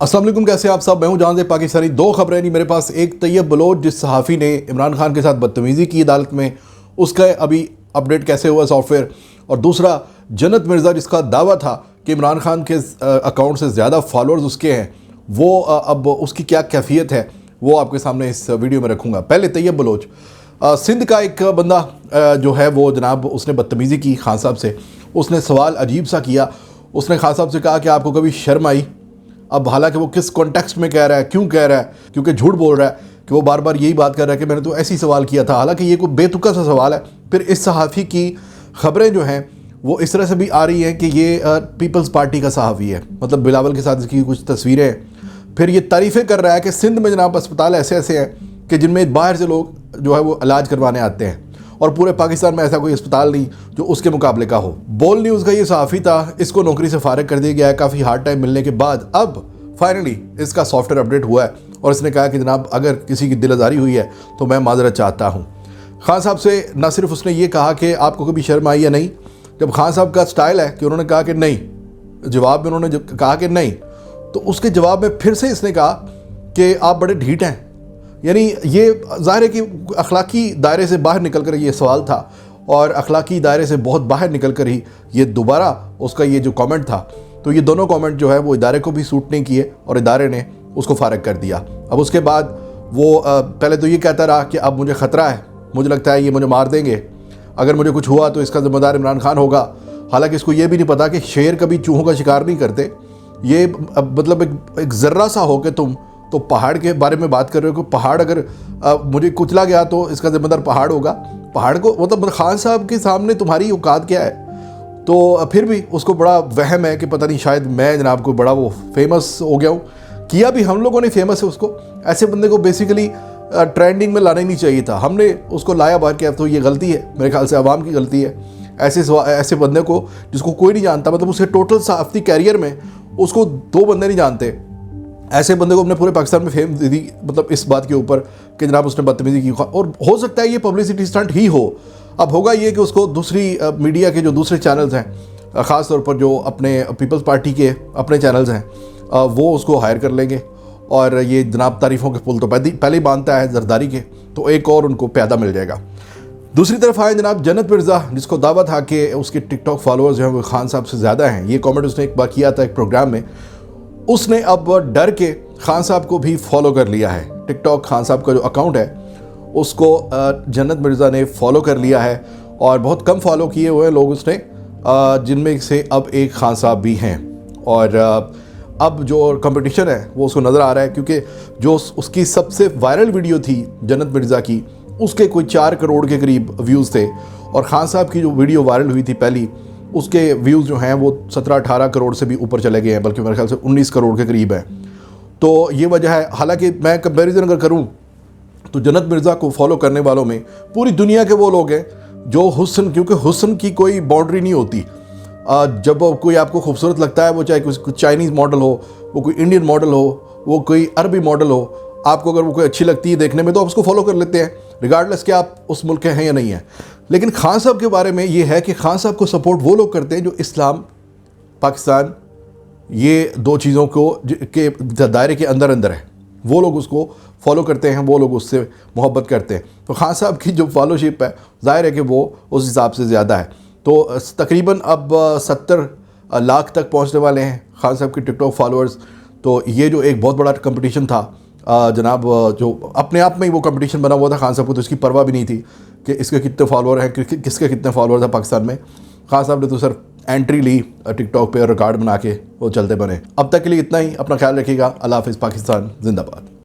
अस्सलाम वालेकुम, कैसे आप सब। मैं हूं जहां से पाकिस्तानी। दो खबरें नहीं मेरे पास। एक तैयब बलोच जिस सहाफ़ी ने इमरान खान के साथ बदतमीज़ी की अदालत में, उसका अभी अपडेट कैसे हुआ सॉफ्टवेयर। और दूसरा जन्नत मिर्ज़ा जिसका दावा था कि इमरान खान के अकाउंट से ज़्यादा फॉलोअर्स उसके हैं, वो अब उसकी क्या कैफियत है वो आपके सामने इस वीडियो में रखूँगा। पहले तैयब बलोच सिंध का एक बंदा जो है वो जनाब उसने बदतमीज़ी की खान साहब से। उसने सवाल अजीब सा किया। उसने खान साहब से कहा कि आपको कभी शर्म आई। अब हालांकि वो किस कॉन्टेक्स्ट में कह रहा है, क्यों कह रहा है, क्योंकि झूठ बोल रहा है कि वो बार बार यही बात कर रहा है कि मैंने तो ऐसी सवाल किया था। हालांकि ये कोई बेतुका सा सवाल है। फिर इस सहाफ़ी की खबरें जो हैं वो इस तरह से भी आ रही हैं कि ये पीपल्स पार्टी का सहाफ़ी है, मतलब बिलावल के साथ इसकी कुछ तस्वीरें हैं। फिर ये तारीफ़ें कर रहा है कि सिंध में जनाब अस्पताल ऐसे ऐसे हैं कि जिनमें बाहर से लोग जो है वो इलाज करवाने आते हैं, और पूरे पाकिस्तान में ऐसा कोई अस्पताल नहीं जो उसके मुकाबले का हो। बोल न्यूज़ का ये सहाफ़ी था, इसको नौकरी से फारिग कर दिया गया है काफ़ी हार्ड टाइम मिलने के बाद। अब फाइनली इसका सॉफ्टवेयर अपडेट हुआ है और इसने कहा कि जनाब अगर किसी की दिल आज़ारी हुई है तो मैं माजरत चाहता हूँ। खान साहब से न सिर्फ उसने ये कहा कि आपको कभी शर्म आई या नहीं, जब खान साहब का स्टाइल है कि उन्होंने कहा कि नहीं, जवाब में उन्होंने जब कहा कि नहीं, तो उसके जवाब में फिर से इसने कहा कि आप बड़े ढीठ हैं। यानी ये ज़ाहिर है कि अखलाकी दायरे से बाहर निकल कर ये सवाल था, और अखलाकी दायरे से बहुत बाहर निकल कर ही ये दोबारा उसका ये जो कमेंट था, तो ये दोनों कमेंट जो है वो इदारे को भी सूट नहीं किए और इदारे ने उसको फारिग कर दिया। अब उसके बाद वो पहले तो ये कहता रहा कि अब मुझे ख़तरा है, मुझे लगता है ये मुझे मार देंगे, अगर मुझे कुछ हुआ तो इसका ज़िम्मेदार इमरान खान होगा। हालांकि इसको ये भी नहीं पता कि शेर कभी चूहों का शिकार नहीं करते। ये मतलब एक ज़र्रा सा हो कि तुम तो पहाड़ के बारे में बात कर रहे हो कि पहाड़ अगर मुझे कुचला गया तो इसका ज़िम्मेदार पहाड़ होगा। पहाड़ को मतलब खान साहब के सामने तुम्हारी औकात क्या है। तो फिर भी उसको बड़ा वहम है कि पता नहीं शायद मैं जनाब को बड़ा वो फेमस हो गया हूँ। किया भी हम लोगों ने फेमस है उसको। ऐसे बंदे को बेसिकली ट्रेंडिंग में लाना ही नहीं चाहिए था, हमने उसको लाया बाहर किया, तो ये गलती है मेरे ख्याल से, आवाम की गलती है। ऐसे बंदे को जिसको कोई नहीं जानता, मतलब उसके टोटल सहाफ़ती कैरियर में उसको 2 बंदे नहीं जानते, ऐसे बंदे को अपने पूरे पाकिस्तान में फेम दे दी, मतलब इस बात के ऊपर कि जनाब उसने बदतमीज़ी की। और हो सकता है ये पब्लिसिटी स्टंट ही हो। अब होगा ये कि उसको दूसरी मीडिया के जो दूसरे चैनल्स हैं, ख़ास तौर पर जो अपने पीपल्स पार्टी के अपने चैनल्स हैं, वो उसको हायर कर लेंगे, और ये जनाब तारीफ़ों के पुल तो पहले ही बांधता है जरदारी के, तो एक और उनको प्यादा मिल जाएगा। दूसरी तरफ आए जनाब जन्नत मिर्ज़ा, जिसको दावा था कि उसके टिकटॉक फॉलोअर्स जो हैं वो खान साहब से ज़्यादा हैं। ये कॉमेंट उसने एक बार किया था एक प्रोग्राम में। उसने अब डर के खान साहब को भी फॉलो कर लिया है। टिकटॉक खान साहब का जो अकाउंट है उसको जन्नत मिर्ज़ा ने फॉलो कर लिया है, और बहुत कम फॉलो किए हुए लोग उसने, जिनमें से अब एक खान साहब भी हैं। और अब जो कंपटीशन है वो उसको नज़र आ रहा है, क्योंकि जो उसकी सबसे वायरल वीडियो थी जन्नत मिर्ज़ा की, उसके कोई 4 करोड़ के करीब व्यूज़ थे, और खान साहब की जो वीडियो वायरल हुई थी पहली, उसके व्यूज़ जो हैं वो 17-18 करोड़ से भी ऊपर चले गए हैं, बल्कि मेरे ख्याल से 19 करोड़ के करीब हैं। तो ये वजह है। हालांकि मैं कंपैरिजन अगर करूं तो जन्नत मिर्ज़ा को फॉलो करने वालों में पूरी दुनिया के वो लोग हैं जो हुस्न, क्योंकि हुस्न की कोई बाउंड्री नहीं होती। जब कोई आपको खूबसूरत लगता है, वो चाहे कोई चाइनीज़ मॉडल हो, वो कोई इंडियन मॉडल हो, वो कोई अरबी मॉडल हो, आपको अगर वो कोई अच्छी लगती है देखने में तो आप उसको फॉलो कर लेते हैं, रिगार्डलेस कि आप उस मुल्क के हैं या नहीं हैं। लेकिन खान साहब के बारे में ये है कि खान साहब को सपोर्ट वो लोग करते हैं जो इस्लाम, पाकिस्तान, ये 2 चीज़ों को के दायरे के अंदर है, वो लोग उसको फॉलो करते हैं, वो लोग उससे मोहब्बत करते हैं। तो खान साहब की जो फॉलोशिप है ज़ाहिर है कि वो उस हिसाब से ज़्यादा है। तो तकरीबन अब 70 लाख तक पहुंचने वाले हैं खान साहब के टिकटॉक फॉलोअर्स। तो ये जो एक बहुत बड़ा कंपटीशन था जनाब, जो अपने आप में ही वो कंपटीशन बना हुआ था, खान साहब को तो इसकी परवाह भी नहीं थी कि इसके कितने फॉलोअर हैं, किसके कितने फॉलोअर्स हैं पाकिस्तान में। खान साहब ने तो सिर्फ एंट्री ली टिकटॉक पे और रिकॉर्ड बना के वो चलते बने। अब तक के लिए इतना ही। अपना ख्याल रखिएगा। अल्लाह हाफ़िज़। पाकिस्तान जिंदाबाद।